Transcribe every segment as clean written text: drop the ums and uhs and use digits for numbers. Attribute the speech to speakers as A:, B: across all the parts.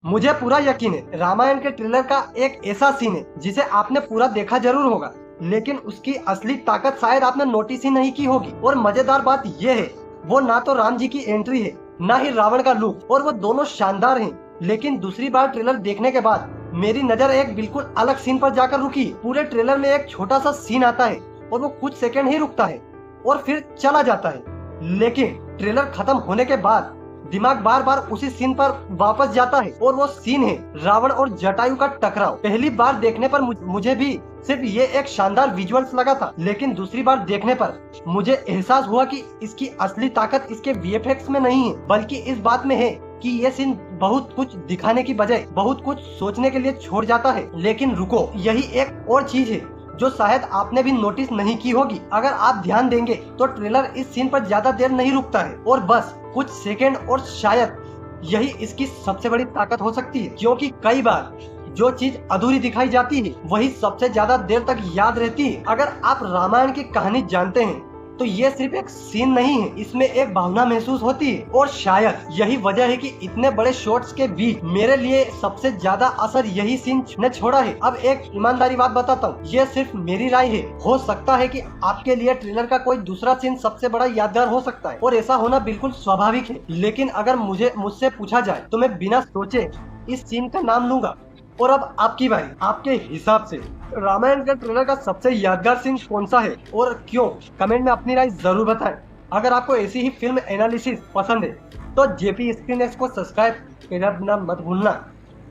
A: मुझे पूरा यकीन है रामायण के ट्रेलर का एक ऐसा सीन है जिसे आपने पूरा देखा जरूर होगा, लेकिन उसकी असली ताकत शायद आपने नोटिस ही नहीं की होगी। और मजेदार बात यह है वो ना तो राम जी की एंट्री है ना ही रावण का लुक, और वो दोनों शानदार हैं। लेकिन दूसरी बार ट्रेलर देखने के बाद मेरी नजर एक बिल्कुल अलग सीन पर जाकर रुकी। पूरे ट्रेलर में एक छोटा सा सीन आता है और वो कुछ सेकंड ही रुकता है और फिर चला जाता है। लेकिन ट्रेलर खत्म होने के बाद दिमाग बार बार उसी सीन पर वापस जाता है, और वो सीन है रावण और जटायु का टकराव। पहली बार देखने पर मुझे भी सिर्फ ये एक शानदार विजुअल्स लगा था, लेकिन दूसरी बार देखने पर मुझे एहसास हुआ कि इसकी असली ताकत इसके वीएफएक्स में नहीं है, बल्कि इस बात में है कि ये सीन बहुत कुछ दिखाने की बजाय बहुत कुछ सोचने के लिए छोड़ जाता है। लेकिन रुको, यही एक और चीज है जो शायद आपने भी नोटिस नहीं की होगी। अगर आप ध्यान देंगे तो ट्रेलर इस सीन पर ज्यादा देर नहीं रुकता है और बस कुछ सेकंड, और शायद यही इसकी सबसे बड़ी ताकत हो सकती है, क्योंकि कई बार जो चीज अधूरी दिखाई जाती है वही सबसे ज्यादा देर तक याद रहती है। अगर आप रामायण की कहानी जानते हैं तो ये सिर्फ एक सीन नहीं है, इसमें एक भावना महसूस होती है, और शायद यही वजह है कि इतने बड़े शॉट्स के बीच मेरे लिए सबसे ज्यादा असर यही सीन ने छोड़ा है। अब एक ईमानदारी बात बताता हूँ, ये सिर्फ मेरी राय है, हो सकता है कि आपके लिए ट्रेलर का कोई दूसरा सीन सबसे बड़ा यादगार हो सकता है, और ऐसा होना बिल्कुल स्वाभाविक है। लेकिन अगर मुझसे पूछा जाए तो मैं बिना सोचे इस सीन का नाम लूंगा। और अब आपकी बारी, आपके हिसाब से रामायण का ट्रेलर का सबसे यादगार सीन कौन सा है और क्यों? कमेंट में अपनी राय जरूर बताएं। अगर आपको ऐसी ही फिल्म एनालिसिस पसंद है तो जेपी स्क्रीन एक्स को सब्सक्राइब करना मत भूलना।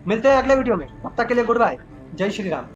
A: मिलते हैं अगले वीडियो में, तब तक के लिए गुड बाय। जय श्री राम।